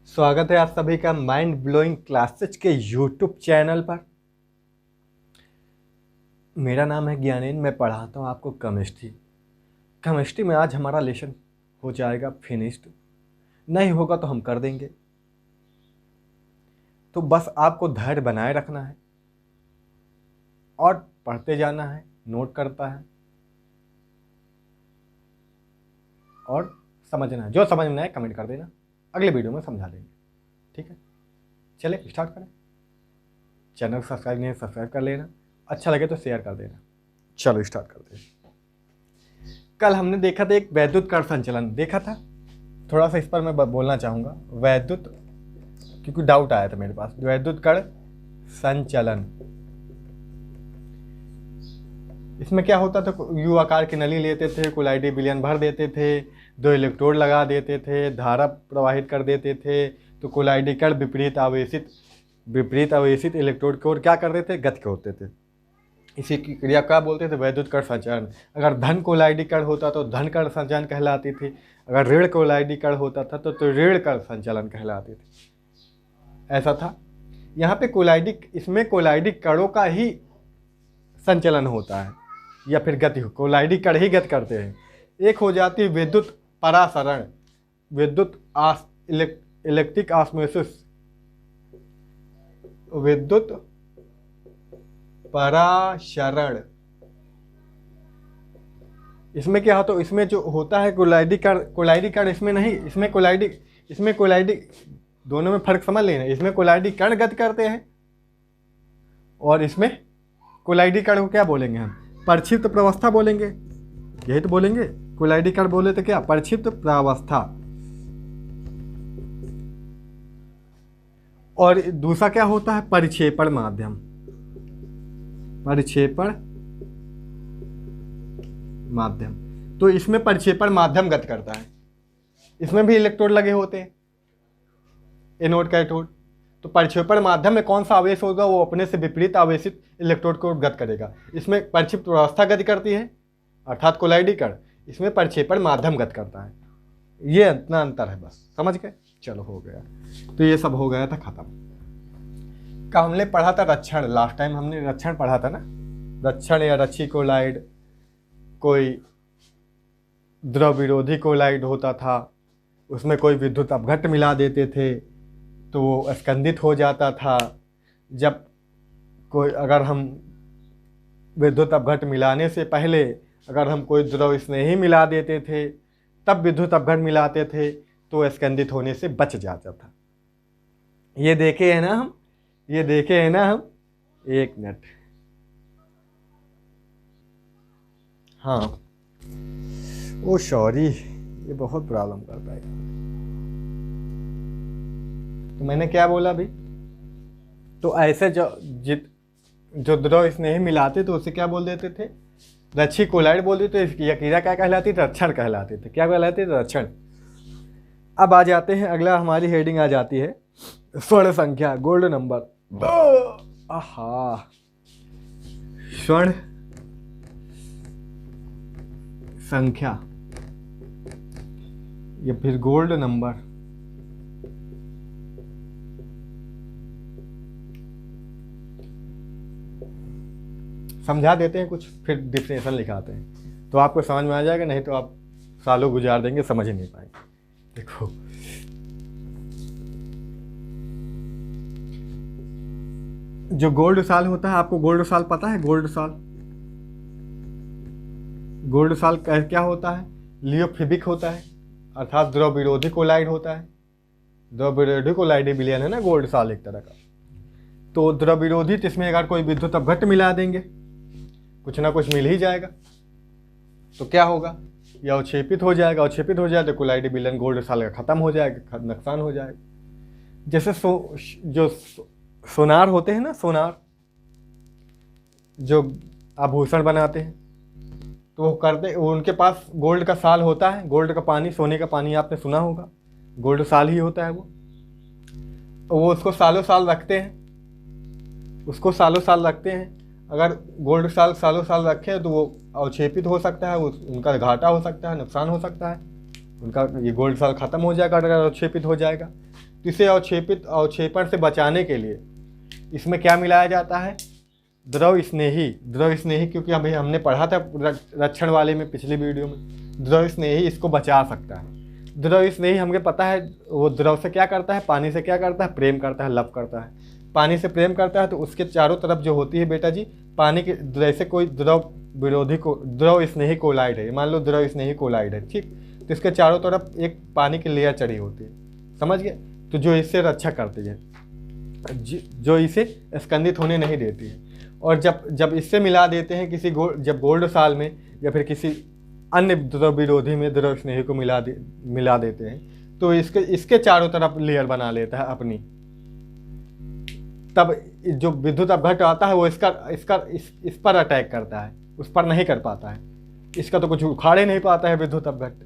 स्वागत है आप सभी का माइंड ब्लोइंग क्लासेज के यूट्यूब चैनल पर। मेरा नाम है ज्ञानेन, मैं पढ़ाता हूँ आपको केमिस्ट्री में आज हमारा लेसन हो जाएगा फिनिश्ड। नहीं होगा तो हम कर देंगे, तो बस आपको धैर्य बनाए रखना है और पढ़ते जाना है, नोट करता है और समझना है। जो समझना है कमेंट कर देना, अगले वीडियो में समझा देंगे। ठीक है, चले स्टार्ट करें। चैनल को सब्सक्राइब नहीं है सब्सक्राइब कर लेना, अच्छा लगे तो शेयर कर देना। चलो स्टार्ट करते हैं। कल हमने देखा था एक वैद्युत कण संचलन देखा था, थोड़ा सा इस पर मैं बोलना चाहूँगा। वैद्युत, क्योंकि डाउट आया था मेरे पास, वैद्युत कण संचलन। इसमें क्या होता था, यू आकार की नली लेते थे, कोलाइडी विलयन भर देते थे, 2 इलेक्ट्रोड लगा देते थे, धारा प्रवाहित कर देते थे, तो कोलाइडी कण विपरीत आवेशित इलेक्ट्रोड की ओर क्या कर देते थे, गति करते थे। इसी की क्रिया क्या बोलते थे, वैद्युत कण संचलन। अगर धन कोलाइडी कण होता तो धन कण संचलन कहलाती थी, अगर ऋण कोलाइडी कण होता था तो ऋण कण संचलन कहलाती थी। ऐसा था। यहाँ पे इसमें कोलाइडी कणों का ही संचलन होता है या फिर गति, कोलाइडी कण ही गति करते हैं। एक हो जाती है विद्युत परासरण, इलेक्ट्रिक ऑस्मोसिस, विद्युत परासरण। इसमें क्या होता है, इसमें जो होता है कोलाइडी कण इसमें नहीं, इसमें कोलाइडी दोनों में फर्क समझ लेना। इसमें कोलाइडी कण गति करते हैं और इसमें कोलाइडी कण को क्या बोलेंगे हम, प्रक्षिप्त प्रावस्था बोलेंगे। यही तो बोलेंगे, कोलाइडी कण बोले तो क्या, प्रक्षिप्त प्रावस्था। और दूसरा क्या होता है, परिक्षेपण माध्यम। तो इसमें परिक्षेपण माध्यम गति करता है। इसमें भी इलेक्ट्रोड लगे होते हैं, एनोड कैथोड। तो परिक्षेपण माध्यम में कौन सा आवेश होगा, वो अपने से विपरीत आवेशित इलेक्ट्रोड को गति करेगा। इसमें प्रक्षिप्त प्रावस्था गति करती है अर्थात कोलाइडी कण, इसमें परिक्षेपण माध्यम गति करता है। ये इतना अंतर है, बस समझ गए। चलो हो गया, तो ये सब हो गया था खत्म। का हमने पढ़ा था रक्षण, लास्ट टाइम हमने रक्षण पढ़ा था ना। रक्षण या रक्षी कोलाइड, कोई द्रव विरोधी कोलाइड होता था, उसमें कोई विद्युत अपघट्ट मिला देते थे तो वो स्कंदित हो जाता था। जब कोई, अगर हम विद्युत अपघट्ट मिलाने से पहले अगर हम कोई द्रव स्नेही मिला देते थे, तब विद्युत अपघट्ट मिलाते थे तो स्कंदित होने से बच जाता था। ये देखे हैं ना हम, एक मिनट। हाँ, ओ सॉरी, ये बहुत प्रॉब्लम करता है। तो मैंने क्या बोला अभी, तो ऐसे जो द्रव स्नेही मिलाते तो उसे क्या बोल देते थे, रक्षी कोलाइड बोल देते। इसकी क्रिया क्या कहलाती थी, रक्षण कहलाते थे। क्या कहलाते थे, रक्षण। अब आ जाते हैं, अगला हमारी हेडिंग आ जाती है स्वर्ण संख्या, गोल्ड नंबर। आहा, स्वर्ण संख्या या फिर गोल्ड नंबर। समझा देते हैं कुछ, फिर डिफिनेशन लिखाते हैं तो आपको समझ में आ जाएगा, नहीं तो आप सालों गुजार देंगे, समझ ही नहीं पाएंगे। देखो, जो गोल्ड साल होता है, आपको गोल्ड साल पता है? गोल्ड साल क्या होता है, लियोफिबिक होता है, अर्थात द्रव विरोधी कोलाइड होता है। द्रव विरोधी कोलाइडी विलयन है ना गोल्ड साल एक तरह का। तो द्रव विरोधी, इसमें अगर कोई विद्युत अपघट्ट मिला देंगे, कुछ ना कुछ मिल ही जाएगा, तो क्या होगा, या अवक्षेपित हो जाएगा। तो कोलाइडी विलयन गोल्ड साल का खत्म हो जाएगा, नुकसान हो जाएगा। जैसे जो सोनार होते हैं ना, सोनार जो आभूषण बनाते हैं, तो वो उनके पास गोल्ड का साल होता है। गोल्ड का पानी, सोने का पानी आपने सुना होगा, गोल्ड साल ही होता है वो उसको सालों साल रखते हैं। अगर गोल्ड सालों साल रखें तो वो अवक्षेपित हो सकता है, उनका घाटा हो सकता है, नुकसान हो सकता है, उनका ये गोल्ड साल खत्म हो जाएगा अगर अवक्षेपित हो जाएगा। तो इसे अवक्षेपण से बचाने के लिए इसमें क्या मिलाया जाता है? द्रव स्नेही, क्योंकि अभी हमने पढ़ा था रक्षण वाले में, पिछली वीडियो में, द्रव स्नेही इसको बचा सकता है। द्रव स्नेही हमें पता है वो द्रव से क्या करता है, पानी से क्या करता है, प्रेम करता है, लव करता है। पानी से प्रेम करता है तो उसके चारों तरफ जो होती है बेटा जी, पानी के जैसे कोई द्रव स्नेही कोलाइड है, मान लो द्रव स्नेही कोलाइड है, ठीक, तो इसके चारों तरफ एक पानी की लेयर चढ़ी होती है, समझ गए? तो जो इससे रक्षा करती है, जो इसे स्कंदित होने नहीं देती है। और जब इससे मिला देते हैं जब गोल्ड साल में या फिर किसी अन्य द्रव विरोधी में द्रव स्नेही को मिला देते हैं तो इसके चारों तरफ लेयर बना लेता है अपनी। तब जो विद्युत अपघट्ट आता है वो इस पर अटैक करता है, उस पर नहीं कर पाता है, इसका तो कुछ उखाड़ ही नहीं पाता है विद्युत अपघट्ट।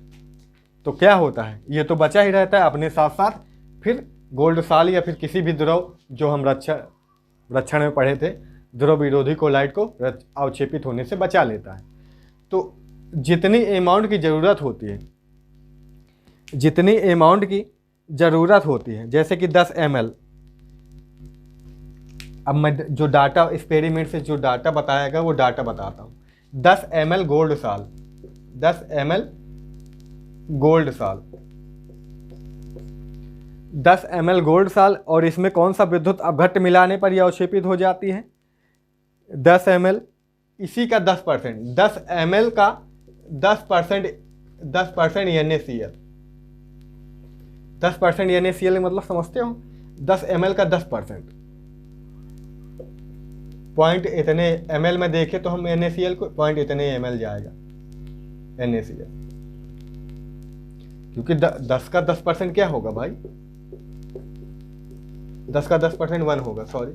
तो क्या होता है, ये तो बचा ही रहता है, अपने साथ साथ फिर गोल्ड साल या फिर किसी भी द्रव जो हम रक्षण में पढ़े थे, द्रव विरोधी कोलाइड को अवक्षेपित होने से बचा लेता है। तो जितनी अमाउंट की ज़रूरत होती है, जैसे कि 10 ml, अब मैं जो डाटा एक्सपेरिमेंट से जो डाटा बताएगा वो डाटा बताता हूँ। 10 ml गोल्ड साल, 10 ml गोल्ड साल, 10 ml गोल्ड साल, और इसमें कौन सा विद्युत अपघट्ट मिलाने पर यह अवक्षेपित हो जाती है? 10 ml, इसी का 10%, 10 ml का 10% NaCl, 10% NaCl मतलब समझते हो? 10 ml का 10%, पॉइंट इतने ml में देखे तो हम NaCl को पॉइंट इतने ml जाएगा NaCl, क्योंकि 10 का 10% क्या होगा भाई? 10 का 10% 1 होगा, सॉरी,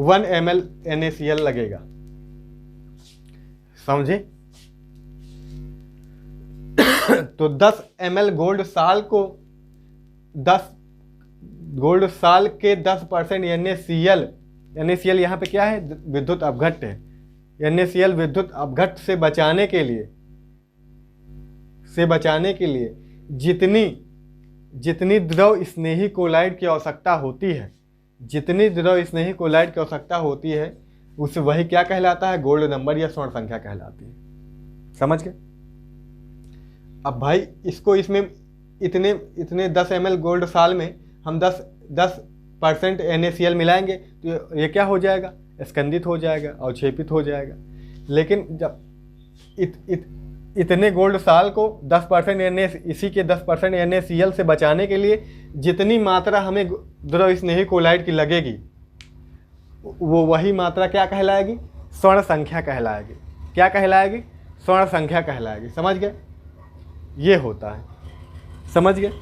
1 ml NaCl लगेगा, समझे? तो 10 ml गोल्ड साल के 10% NaCl यहाँ पे क्या है? विद्युत अपघट्ट है। NaCl विद्युत अपघट्ट से बचाने के लिए जितनी द्रव स्नेही कोलाइड की आवश्यकता होती है, उसे वही क्या कहलाता है? गोल्ड नंबर या स्वर्ण संख्या कहलाती है, समझ गए? अब भाई इसमें इतने 10 ml गोल्ड साल में हम 10% NaCl मिलाएंगे तो ये क्या हो जाएगा? स्कंदित हो जाएगा, अवक्षेपित हो जाएगा। लेकिन जब इतने गोल्ड साल को 10% इसी के 10% NaCl से बचाने के लिए जितनी मात्रा हमें द्रव स्नेही कोलाइड की लगेगी, वो वही मात्रा क्या कहलाएगी? स्वर्ण संख्या कहलाएगी। क्या कहलाएगी? स्वर्ण संख्या कहलाएगी, समझ गए? ये होता है, समझ गए?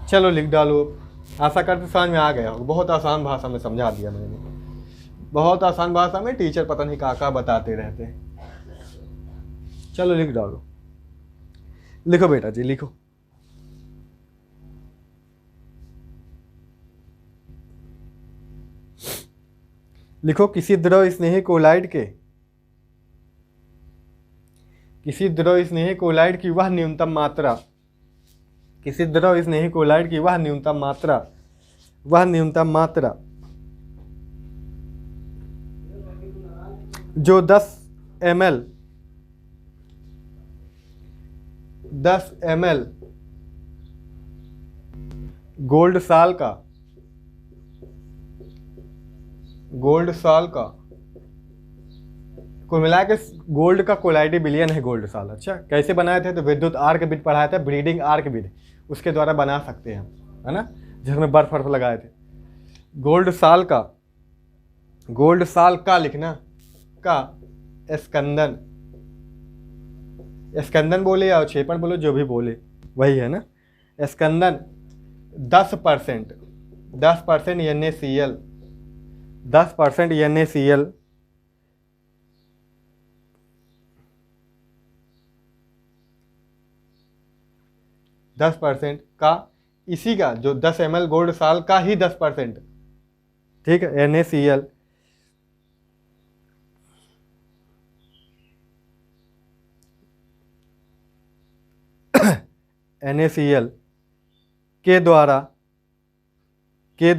चलो लिख डालो, आशा करते समझ में आ गया होगा। बहुत आसान भाषा में समझा दिया मैंने, बहुत आसान भाषा में, टीचर पता नहीं क्या बताते रहते हैं। चलो लिख डालो, लिखो बेटा जी, लिखो। लिखो, किसी द्रव स्नेही कोलाइड की वह न्यूनतम मात्रा जो 10 ml गोल्ड साल का कुल मिला के, गोल्ड का कोलाइडी बिलियन है गोल्ड साल। अच्छा, कैसे बनाए थे? तो विद्युत आर्क विधि पढ़ाया था, ब्रीडिंग आर्क विधि, उसके द्वारा बना सकते हैं हम, है ना, जिसमें बर्फ लगाए थे। गोल्ड साल का लिखना, का स्कंदन बोले या अवक्षेपण बोले, जो भी बोले वही है ना। स्कंदन 10% NaCl, 10% NaCl, का, इसी का जो 10 ml गोल्ड साल का ही 10%, ठीक है, NaCl के द्वारा के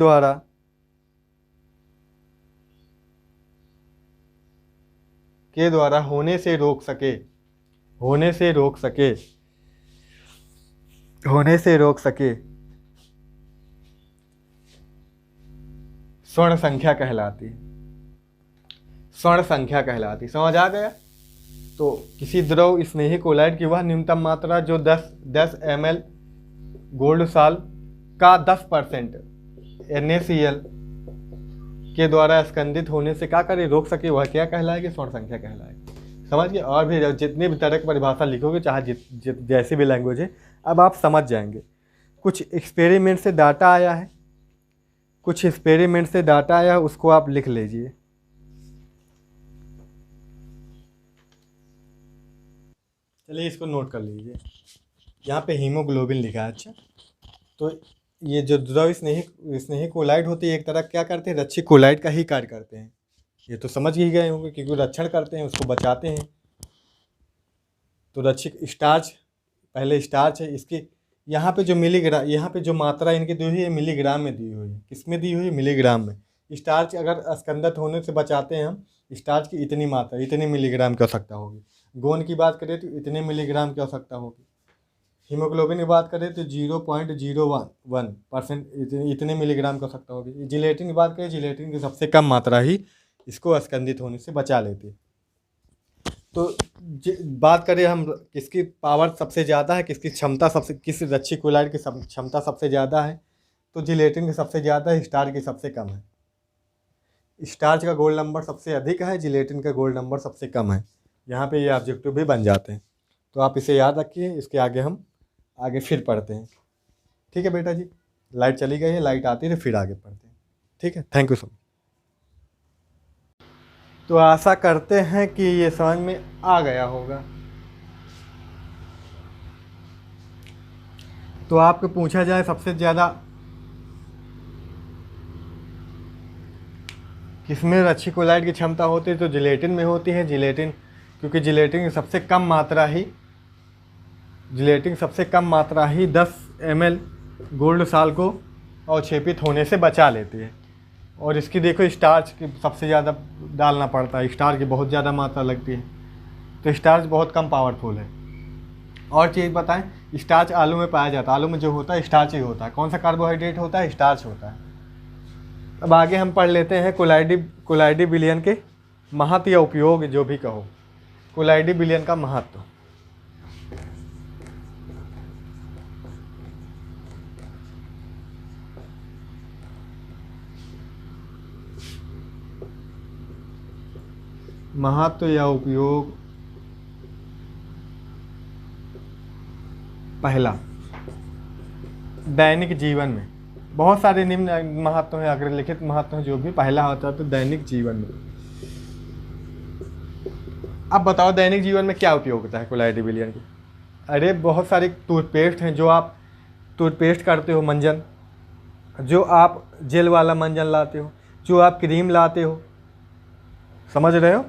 द्वारा होने से रोक सके, स्वर्ण संख्या कहलाती है, समझ आ गया। तो किसी द्रव स्नेही कोलाइड की वह न्यूनतम मात्रा जो 10 ml गोल्ड साल का 10% NaCl के द्वारा स्कंदित होने से क्या करे, रोक सके, वह क्या कहलाएगी, स्वर्ण संख्या कहलाएगी। समझ गए। और भी जितनी भी तरह की परिभाषा लिखोगे, चाहे जैसी भी लैंग्वेज है, अब आप समझ जाएंगे। कुछ एक्सपेरिमेंट से डाटा आया, उसको आप लिख लीजिए। चलिए इसको नोट कर लीजिए। यहाँ पे हीमोग्लोबिन लिखा है। अच्छा, तो ये जो द्रव स्नेही कोलाइड होती है, एक तरह क्या करते हैं, रक्षी कोलाइड का ही कार्य करते हैं। ये तो समझ ही गए होंगे, क्योंकि रक्षण करते हैं, उसको बचाते हैं। तो रक्षिक स्टार्च, पहले स्टार्च है, इसकी यहाँ पे जो मिलीग्राम, यहाँ पे जो मात्रा इनकी दी हुई है मिलीग्राम में दी हुई है। किसमें दी हुई है, मिलीग्राम में। स्टार्च अगर स्कंदत होने से बचाते हैं हम, स्टार्च की इतनी मात्रा, इतनी मिलीग्राम की आवश्यकता होगी। गोंद की बात करें तो इतने मिलीग्राम की आवश्यकता होगी। हीमोग्लोबिन की बात करें तो 0.01% इतने मिलीग्राम की आवश्यकता होगी। जिलेटिन की बात करें, जिलेटिन की सबसे कम मात्रा ही इसको स्कंदित होने से बचा लेती है। तो बात करें हम, किसकी पावर सबसे ज़्यादा है, किसकी क्षमता किस रक्षी कोलाइड की क्षमता सबसे ज़्यादा है, तो जिलेटिन की सबसे ज़्यादा है, स्टार्च की सबसे कम है। स्टार्च का गोल्ड नंबर सबसे अधिक है, जिलेटिन का गोल्ड नंबर सबसे कम है। यहाँ पे ये ऑब्जेक्टिव भी बन जाते हैं, तो आप इसे याद रखिए। इसके आगे हम आगे फिर पढ़ते हैं। ठीक है बेटा जी, लाइट चली गई है, लाइट आती है तो फिर आगे पढ़ते हैं। ठीक है, थैंक यू सो मच। तो आशा करते हैं कि ये समझ में आ गया होगा। तो आपको पूछा जाए सबसे ज़्यादा किसमें रक्षी कोलाइड की क्षमता होती है, तो जिलेटिन में होती है। जिलेटिन, क्योंकि जिलेटिन की सबसे कम मात्रा ही 10 ml गोल्ड साल को अवक्षेपित होने से बचा लेती है। और इसकी देखो, स्टार्च की सबसे ज़्यादा डालना पड़ता है, स्टार्च की बहुत ज़्यादा मात्रा लगती है, तो स्टार्च बहुत कम पावरफुल है। और चीज़ बताएं, स्टार्च आलू में पाया जाता है, आलू में जो होता है स्टार्च ही होता है। कौन सा कार्बोहाइड्रेट होता है, स्टार्च होता है। अब आगे हम पढ़ लेते हैं कोलाइडी विलयन के महत्व या उपयोग, जो भी कहो, कोलाइडी विलयन का महत्व। महत्व या उपयोग, पहला, दैनिक जीवन में बहुत सारे निम्न महत्व हैं, अग्रलिखित महत्व हैं, जो भी पहला होता है तो दैनिक जीवन में। अब बताओ दैनिक जीवन में क्या उपयोग होता है कोलाइडी विलयन की। अरे बहुत सारे टूथपेस्ट हैं, जो आप टूथपेस्ट करते हो मंजन, जो आप जेल वाला मंजन लाते हो, जो आप क्रीम लाते हो, समझ रहे हो,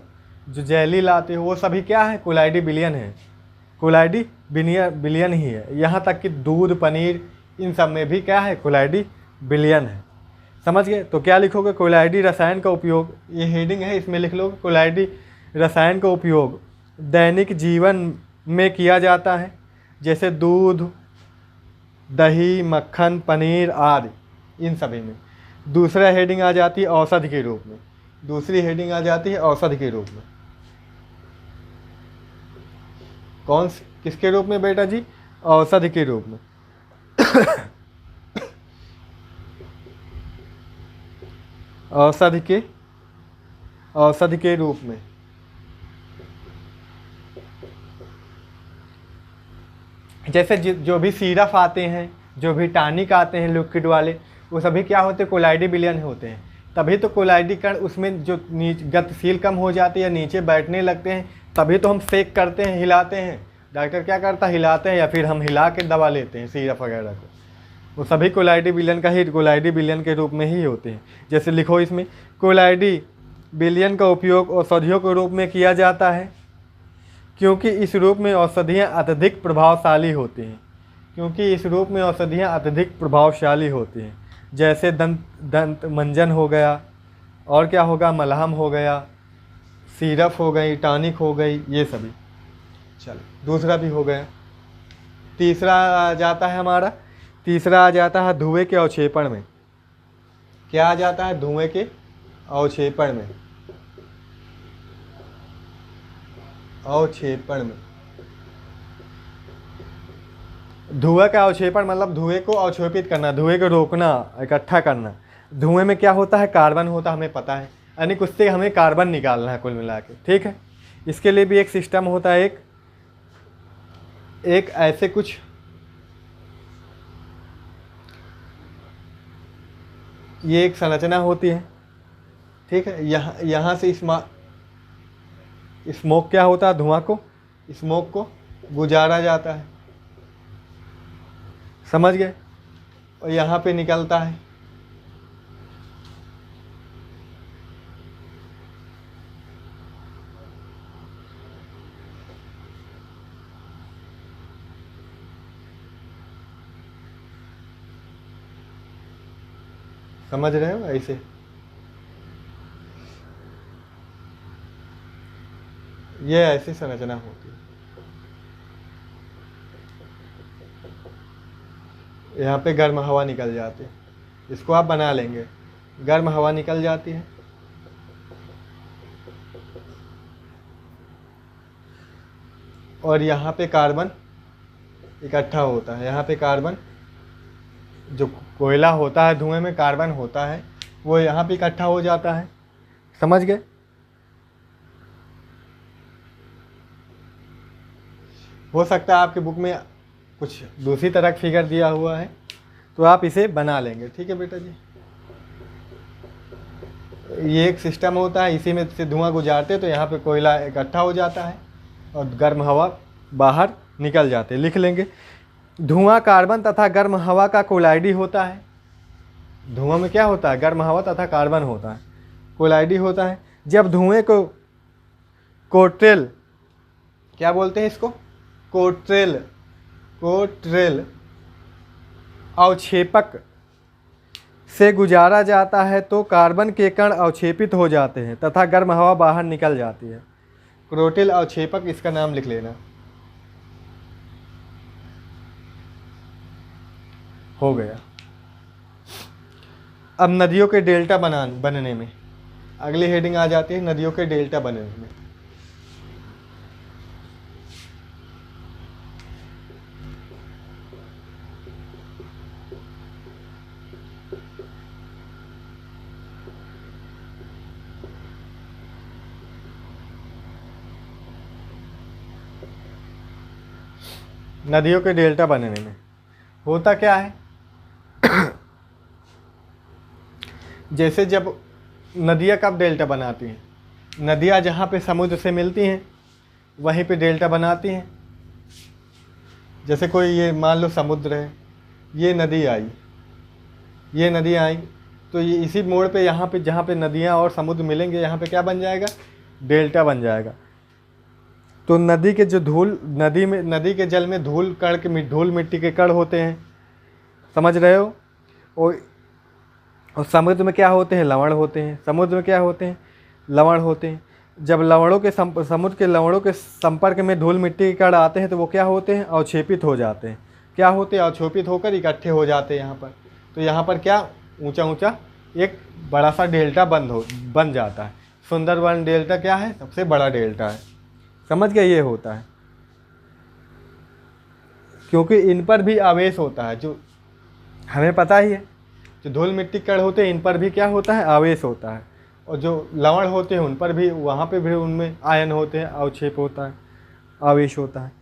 जो जेली लाते हो, वो सभी क्या है, कोलाइडी विलयन है। कोलाइडी विलयन ही है। यहाँ तक कि दूध, पनीर, इन सब में भी क्या है, कोलाइडी विलयन है। समझ गए। तो क्या लिखोगे, कोलाइडी रसायन का उपयोग, ये हेडिंग है, इसमें लिख लो कोलाइडी रसायन का उपयोग दैनिक जीवन में किया जाता है, जैसे दूध, दही, मक्खन, पनीर आदि, इन सभी में। दूसरा हेडिंग आ जाती है औषधि के रूप में, दूसरी हेडिंग आ जाती है औषधि के रूप में। किसके रूप में बेटा जी, औषधि के रूप में। औषधि के रूप में। जैसे जो भी सिरप आते हैं, जो भी टॉनिक आते हैं लिक्विड वाले, वो सभी क्या होते हैं, कोलाइडी विलयन होते हैं। तभी तो कोलाइडी कण उसमें जो गतिशील कम हो जाती है, नीचे बैठने लगते हैं, तभी तो हम सेक करते हैं, हिलाते हैं। डॉक्टर क्या करता है, हिलाते हैं, या फिर हम हिला के दवा लेते हैं सिरप वगैरह को। वो सभी कोलाइडी विलयन के रूप में ही होते हैं। जैसे लिखो इसमें, कोलाइडी विलयन का उपयोग औषधियों के रूप में किया जाता है, क्योंकि इस रूप में औषधियाँ अत्यधिक प्रभावशाली होती हैं। जैसे दंत दंत मंजन हो गया, और क्या होगा, मलहम हो गया, सिरप हो गई, टॉनिक हो गई, ये सभी। चलो दूसरा भी हो गया। तीसरा आ जाता है हमारा, तीसरा आ जाता है धुएं के अवक्षेपण में। क्या आ जाता है, धुएं के अवक्षेपण में, अवक्षेपण में। धुएं का अवक्षेपण मतलब धुएं को अवक्षेपित करना, धुएं को रोकना, इकट्ठा करना। धुएं में क्या होता है, कार्बन होता है, हमें पता है, यानी उससे हमें कार्बन निकालना है कुल मिला के, ठीक है। इसके लिए भी एक सिस्टम होता है, एक ऐसे कुछ ये एक संरचना होती है, ठीक है। यहाँ से स्मोक क्या होता है, धुआं को, स्मोक को गुजारा जाता है, समझ गए, और यहाँ पे निकलता है। समझ रहे हो, ऐसे ये ऐसी संरचना होती है। यहाँ पे गर्म हवा निकल जाती है, इसको आप बना लेंगे, गर्म हवा निकल जाती है, और यहाँ पे कार्बन इकट्ठा होता है। यहाँ पे कार्बन, जो कोयला होता है धुएं में कार्बन होता है, वो यहाँ पे इकट्ठा हो जाता है, समझ गए। हो सकता है आपके बुक में कुछ दूसरी तरह का फिगर दिया हुआ है, तो आप इसे बना लेंगे, ठीक है बेटा जी। ये एक सिस्टम होता है, इसी में से धुआं गुजारते तो यहाँ पे कोयला इकट्ठा हो जाता है और गर्म हवा बाहर निकल जाते, लिख लेंगे। धुआं कार्बन तथा गर्म हवा का कोलाइडी होता है। धुआं में क्या होता है, गर्म हवा तथा कार्बन होता है, कोलाइडी होता है। जब धुएं को कोट्रेल, क्या बोलते हैं इसको, कोट्रेल, कोट्रेल अवक्षेपक से गुजारा जाता है तो कार्बन के कण अवक्षेपित हो जाते हैं तथा गर्म हवा बाहर निकल जाती है। क्रोटिल अवक्षेपक, इसका नाम लिख लेना। हो गया। अब नदियों के डेल्टा बनने में अगली हेडिंग आ जाती है, नदियों के डेल्टा बनने में। नदियों के डेल्टा बनने में होता क्या है, जैसे जब नदियाँ कब डेल्टा बनाती हैं, नदियाँ जहाँ पे समुद्र से मिलती हैं वहीं पे डेल्टा बनाती हैं। जैसे कोई ये मान लो समुद्र है, ये नदी आई, ये नदी आई, तो ये इसी मोड़ पे यहाँ पे जहाँ पे नदियाँ और समुद्र मिलेंगे यहाँ पे क्या बन जाएगा, डेल्टा बन जाएगा। तो नदी के जो धूल, नदी के जल में धूल कण के, धूल मिट्टी के कण होते हैं, समझ रहे हो। और समुद्र में क्या होते हैं, लवण होते हैं। समुद्र में क्या होते हैं, लवण होते हैं। जब लवणों के समुद्र के लवणों के संपर्क में धूल मिट्टी के कण आते हैं तो वो क्या होते हैं, अवक्षेपित हो जाते हैं। क्या होते हैं, अवक्षेपित होकर इकट्ठे हो जाते हैं यहाँ पर। तो यहाँ पर क्या, ऊंचा ऊंचा एक बड़ा सा डेल्टा बन जाता है। सुंदरबन डेल्टा क्या है, सबसे बड़ा डेल्टा है, समझ गए, ये होता है। क्योंकि इन पर भी आवेश होता है, जो हमें पता ही है, जो धूल मिट्टी कण होते हैं इन पर भी क्या होता है, आवेश होता है। और जो लवण होते हैं उन पर भी, वहाँ पे भी उनमें आयन होते हैं, अवक्षेप होता है, आवेश होता है।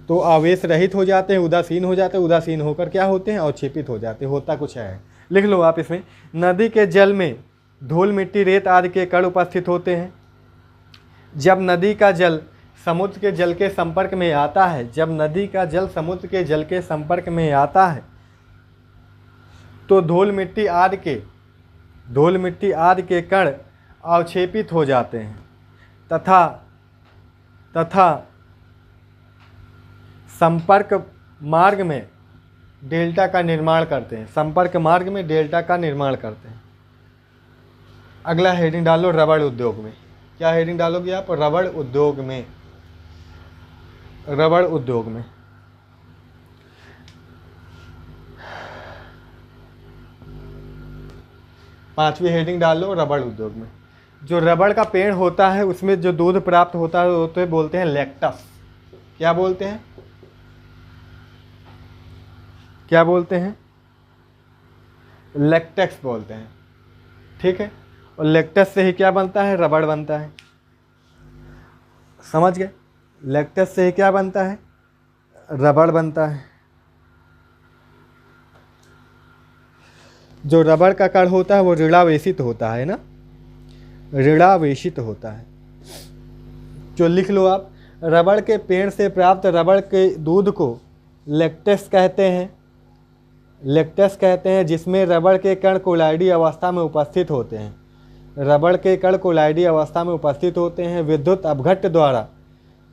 तो आवेश रहित हो जाते हैं, उदासीन हो जाते हैं, उदासीन होकर क्या होते हैं, अवक्षेपित हो जाते हैं। होता कुछ है, लिख लो आप इसमें। नदी के जल में धूल मिट्टी रेत आदि के कण उपस्थित होते हैं। जब नदी का जल समुद्र के जल के संपर्क में आता है, जब नदी का जल समुद्र के जल के संपर्क में आता है तो धूल मिट्टी आदि के कण अवक्षेपित हो जाते हैं तथा संपर्क मार्ग में डेल्टा का निर्माण करते हैं, संपर्क मार्ग में डेल्टा का निर्माण करते हैं। अगला हेडिंग डालो रबड़ उद्योग में। क्या हेडिंग डालोगे आप? रबड़ उद्योग में। रबड़ उद्योग में। पांचवी हेडिंग डालो रबड़ उद्योग में। जो रबड़ का पेड़ होता है उसमें जो दूध प्राप्त होता है वो तो बोलते हैं लैक्टस। क्या बोलते हैं? क्या बोलते हैं? लैक्टेक्स बोलते हैं। ठीक है, और लैक्टस से ही क्या बनता है? रबड़ बनता है। समझ गए? लैक्टस से ही क्या बनता है? रबड़ बनता है। जो रबड़ का कण होता है वो ऋणावेशित होता है ना, ऋणावेशित होता है। जो लिख लो आप, रबड़ के पेड़ से प्राप्त रबड़ के दूध को लैक्टेस कहते हैं। लैक्टेस कहते हैं, जिसमें रबड़ के कण कोलाइडी अवस्था में उपस्थित होते हैं। रबड़ के कण कोलाइडी अवस्था में उपस्थित होते हैं। विद्युत अपघट्ट द्वारा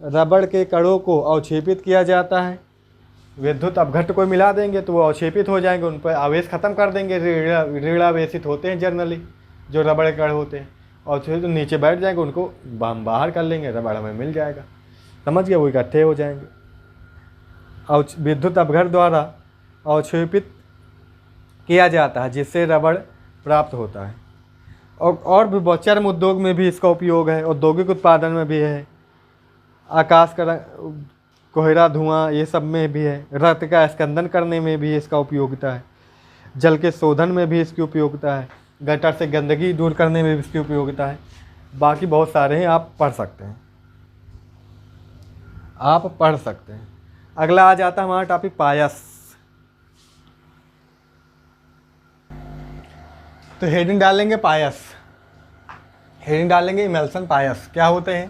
रबड़ के कणों को अवक्षेपित किया जाता है। विद्युत अपघट्ट को मिला देंगे तो वो अवक्षेपित हो जाएंगे, उन पर आवेश खत्म कर देंगे। ऋणावेशित होते हैं जनरली जो रबड़ के कण होते हैं, और तो नीचे बैठ जाएंगे, उनको हम बाहर कर लेंगे, रबड़ हमें मिल जाएगा। समझ गए? वो इकट्ठे हो जाएंगे। और विद्युत अपघट्ट द्वारा अवक्षेपित किया जाता है, जिससे रबड़ प्राप्त होता है। और भी बहुत, चर्म उद्योग में भी इसका उपयोग है, औद्योगिक उत्पादन में भी है, आकाश का कोहरा धुआं ये सब में भी है, रक्त का स्कंदन करने में भी इसका उपयोगिता है, जल के शोधन में भी इसकी उपयोगिता है, गटर से गंदगी दूर करने में भी इसकी उपयोगिता है। बाकी बहुत सारे हैं, आप पढ़ सकते हैं, आप पढ़ सकते हैं। अगला आ जाता है हमारा टॉपिक पायस। तो हेडिंग डालेंगे पायस, हेडिंग डालेंगे इमल्सन पायस। क्या होते हैं?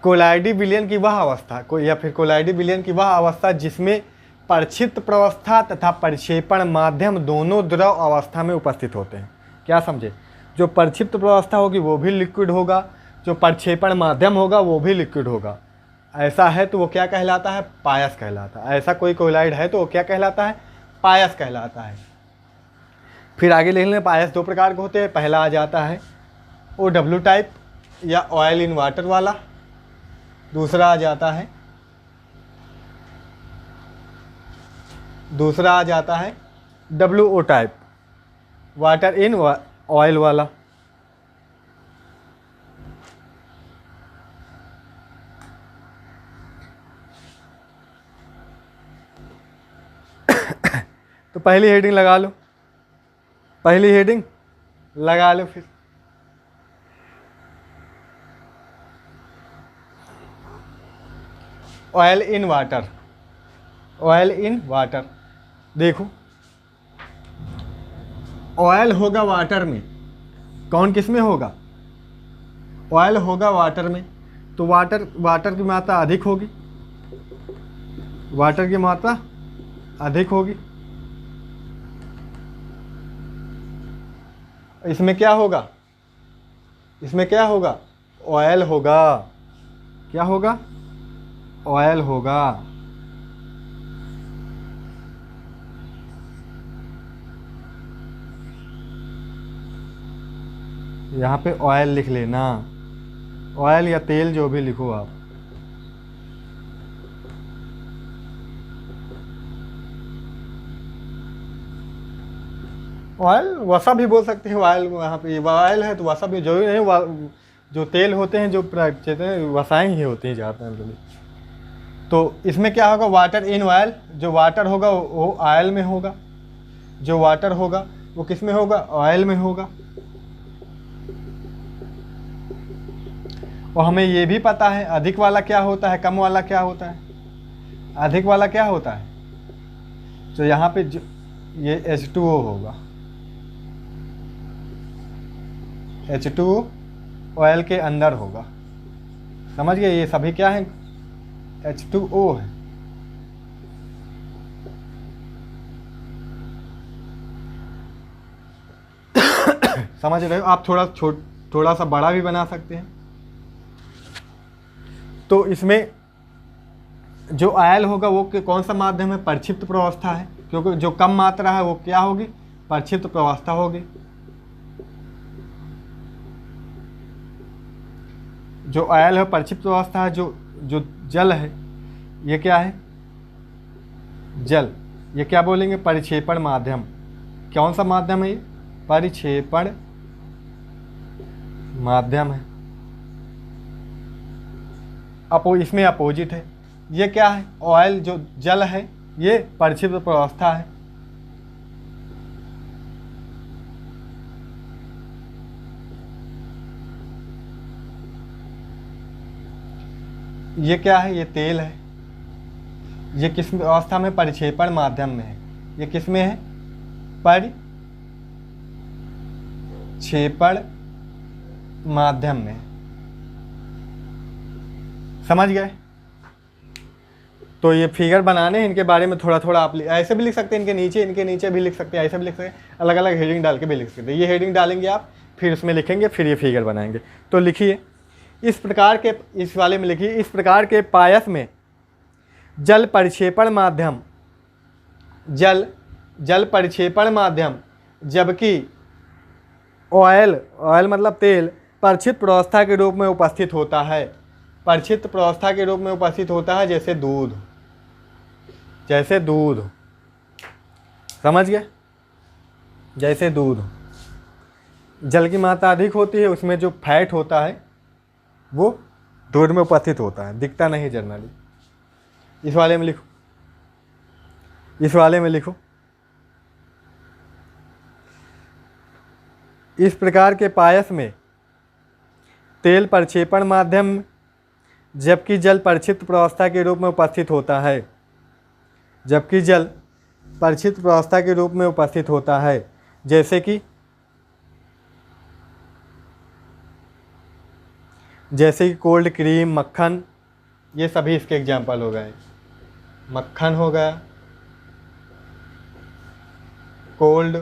कोलाइडी विलयन की वह अवस्था या फिर कोलाइडी विलयन की वह अवस्था जिसमें प्रक्षिप्त प्रवस्था तथा परिक्षेपण माध्यम दोनों द्रव अवस्था में उपस्थित होते हैं। क्या समझे? जो प्रक्षिप्त प्रवस्था होगी वो भी लिक्विड होगा, जो प्रक्षेपण माध्यम होगा वो भी लिक्विड होगा। ऐसा है तो वो क्या कहलाता है? पायस कहलाता है। ऐसा कोई कोलाइड है तो वो क्या कहलाता है? पायस कहलाता है। फिर आगे लिख लें, पायस दो प्रकार के होते हैं। पहला आ जाता है OW टाइप या ऑयल इन वाटर वाला। दूसरा आ जाता है WO type, water in oil वाला। तो पहली हेडिंग लगा लो, पहली हेडिंग लगा लो। फिर oil in water, oil in water. देखो, ऑयल होगा वाटर में, कौन किस में होगा? ऑयल होगा वाटर में, तो वाटर की मात्रा अधिक होगी, वाटर की मात्रा अधिक होगी। इसमें क्या होगा? इसमें क्या होगा? ऑयल होगा। क्या होगा? ऑयल होगा। यहाँ पे ऑयल लिख लेना, ऑयल या तेल जो भी लिखो आप। ऑयल वसा भी बोल सकते हैं। ऑयल वहाँ पे ऑयल है तो वसा भी जरूरी नहीं। जो तेल होते हैं जो वसाएं ही होती हैं ज़्यादातर। तो इसमें क्या होगा? Water in oil. जो वाटर होगा वो ऑयल में होगा, जो वाटर होगा वो किस में होगा? ऑयल में होगा। और हमें ये भी पता है अधिक वाला क्या होता है, कम वाला क्या होता है। अधिक वाला क्या होता है? तो यहाँ पे जो ये H2O होगा, H2O ऑयल के अंदर होगा। समझ गए? ये सभी क्या है? H2O है। समझ रहे हो? आप थोड़ा सा बड़ा भी बना सकते हैं। तो इसमें जो ऑयल होगा वो कौन सा माध्यम है, प्रक्षिप्त प्रवस्था है, क्योंकि जो कम मात्रा है वो क्या होगी, प्रक्षिप्त प्रवस्था होगी। जो ऑयल है प्रक्षिप्त प्रवस्था है, जो जो जल है ये क्या है, जल, ये क्या बोलेंगे, परिक्षेपण माध्यम। कौन सा माध्यम है ये, परिक्षेपण माध्यम है। इसमें अपोजिट है, ये क्या है, ऑयल जो जल है ये प्रक्षिप्त प्रवस्था है। ये क्या है, ये तेल है, ये किस अवस्था में, परिक्षेपण माध्यम में है। ये किस में है, परिक्षेपण माध्यम में। समझ गए। तो ये फिगर बनाने हैं, इनके बारे में थोड़ा थोड़ा आप ऐसे भी लिख सकते हैं, इनके नीचे भी लिख सकते हैं, ऐसे भी लिख सकते हैं, अलग अलग हेडिंग डाल के भी लिख सकते हैं। ये हेडिंग डालेंगे आप, फिर उसमें लिखेंगे, फिर ये फिगर बनाएंगे। तो लिखिए, इस प्रकार के, इस वाले में लिखिए, इस प्रकार के पायस में जल परिक्षेपण माध्यम, जल परिक्षेपण माध्यम, जबकि ऑयल मतलब तेल परिक्षिप्त प्रवस्था के रूप में उपस्थित होता है। परिक्षिप्त प्रवस्था के रूप में उपस्थित होता है, जैसे दूध, समझ गए, जैसे दूध। जल की मात्रा अधिक होती है, उसमें जो फैट होता है वो दूध में उपस्थित होता है, दिखता नहीं जनरली। इस वाले में लिखो, इस प्रकार के पायस में तेल परिक्षेपण माध्यम, जबकि जल परिक्षिप्त प्रवस्था के रूप में उपस्थित होता है, जबकि जल परिक्षिप्त प्रवस्था के रूप में उपस्थित होता है, जैसे कि कोल्ड क्रीम, मक्खन, ये सभी इसके एग्जाम्पल हो गए। मक्खन हो गया, कोल्ड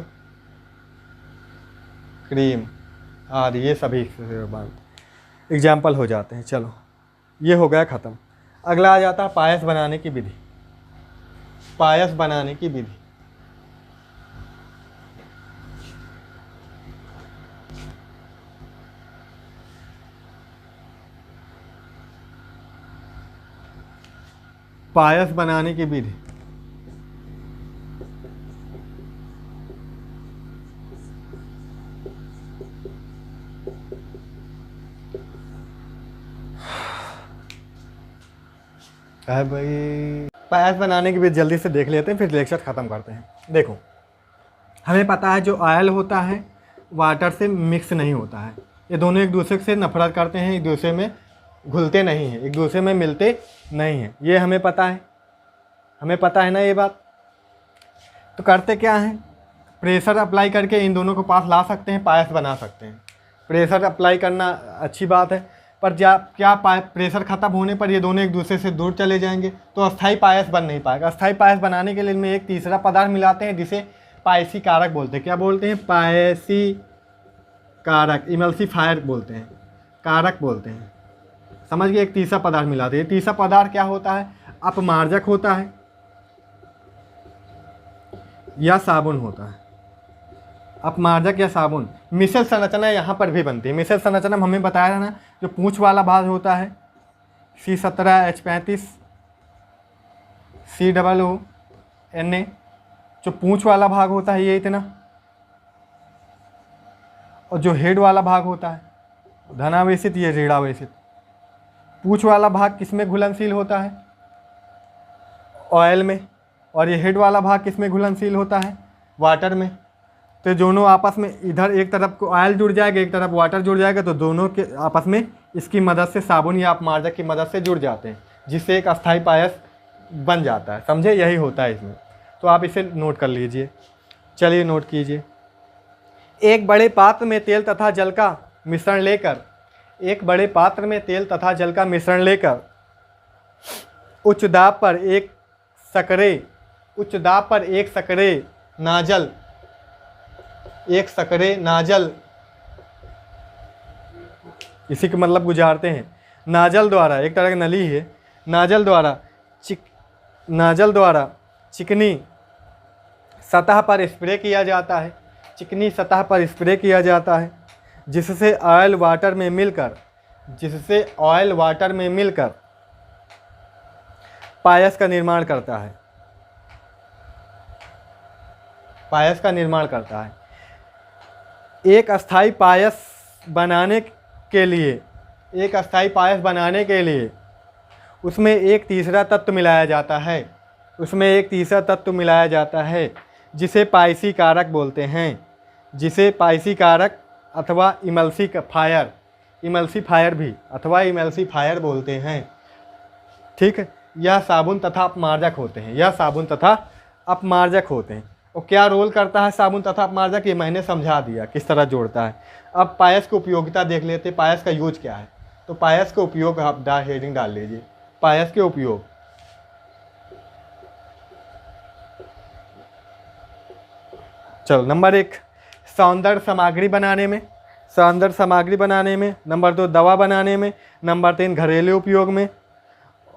क्रीम आदि, ये सभी एग्जाम्पल हो जाते हैं। चलो, ये हो गया ख़त्म। अगला आ जाता है पायस बनाने की विधि। पायस बनाने की विधि, पायस बनाने की विधि। है भाई, पायस बनाने की विधि जल्दी से देख लेते हैं, फिर लेक्चर ख़त्म करते हैं। देखो, हमें पता है जो ऑयल होता है वाटर से मिक्स नहीं होता है। ये दोनों एक दूसरे से नफरत करते हैं, एक दूसरे में घुलते नहीं हैं, एक दूसरे में मिलते नहीं हैं। ये हमें पता है ना ये बात। तो करते क्या हैं, प्रेशर अप्लाई करके इन दोनों को पास ला सकते हैं, पायस बना सकते हैं। प्रेशर अप्लाई करना अच्छी बात है, पर क्या प्रेशर ख़त्म होने पर ये दोनों एक दूसरे से दूर चले जाएंगे, तो अस्थाई पायस बन नहीं पाएगा। अस्थाई पायस बनाने के लिए इनमें एक तीसरा पदार्थ मिलाते हैं, जिसे पायसी कारक बोलते हैं। क्या बोलते हैं, पायसी कारक, इमल्सीफायर बोलते हैं, कारक बोलते हैं। समझ गए, एक तीसरा पदार्थ मिलाते हैं। तीसरा पदार्थ क्या होता है, अपमार्जक होता है या साबुन होता है। अपमार्जक या साबुन। मिश्र संरचना यहाँ पर भी बनती है। मिश्र संरचना में हमें बताया था ना, जो पूंछ वाला भाग होता है C17H35 COO Na, जो पूंछ वाला भाग होता है ये इतना, और जो हेड वाला भाग होता है धनावेशित, ये ऋणावेशित। पूंछ वाला भाग किसमें घुलनशील होता है, ऑयल में, और ये हेड वाला भाग किसमें घुलनशील होता है, वाटर में। तो दोनों आपस में, इधर एक तरफ को ऑयल जुड़ जाएगा, एक तरफ वाटर जुड़ जाएगा, तो दोनों के आपस में इसकी मदद से, साबुन या अपमार्जक की मदद से जुड़ जाते हैं, जिससे एक अस्थाई पायस बन जाता है। समझे, यही होता है इसमें। तो आप इसे नोट कर लीजिए। चलिए नोट कीजिए। एक बड़े पात्र में तेल तथा जल का मिश्रण लेकर उच्च दाब पर एक सकरे नाजल, इसी का मतलब गुजारते हैं। नाजल द्वारा, एक तरह की नली है, नाजल द्वारा नाजल द्वारा चिकनी सतह पर स्प्रे किया जाता है, चिकनी सतह पर स्प्रे किया जाता है, जिससे ऑयल वाटर में मिलकर पायस का निर्माण करता है, पायस का निर्माण करता है। एक अस्थाई पायस बनाने के लिए उसमें एक तीसरा तत्व मिलाया जाता है, जिसे पायसी कारक बोलते हैं, जिसे पायसी कारक अथवा इमल्सीफायर बोलते हैं। ठीक है, यह साबुन तथा अपमार्जक होते हैं। और क्या रोल करता है साबुन तथा अपमार्जक, ये मैंने समझा दिया किस तरह जोड़ता है। अब पायस की उपयोगिता देख लेते हैं, पायस का यूज क्या है। तो पायस के उपयोग आप हेडिंग डाल लीजिए, पायस के उपयोग। चलो, नंबर 1 सौंदर्य सामग्री बनाने में, नंबर 2 दवा बनाने में, नंबर 3 घरेलू उपयोग में,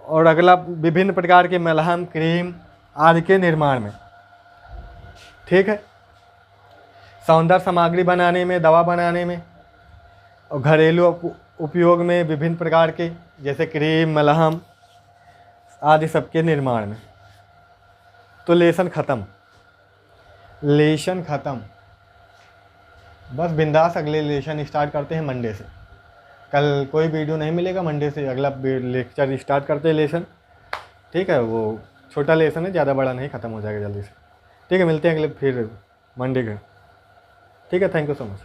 और अगला विभिन्न प्रकार के मलहम, क्रीम आदि के निर्माण में। ठीक है, सौंदर्य सामग्री बनाने में, दवा बनाने में, और घरेलू उपयोग में विभिन्न प्रकार के जैसे क्रीम, मलहम आदि सबके निर्माण में। तो लेसन ख़त्म। बस बिंदास अगले लेसन स्टार्ट करते हैं मंडे से। कल कोई वीडियो नहीं मिलेगा, मंडे से अगला लेक्चर स्टार्ट करते हैं लेसन। ठीक है, वो छोटा लेसन है, ज़्यादा बड़ा नहीं, ख़त्म हो जाएगा जल्दी से। ठीक है, मिलते हैं अगले फिर मंडे के। ठीक है, थैंक यू सो मच।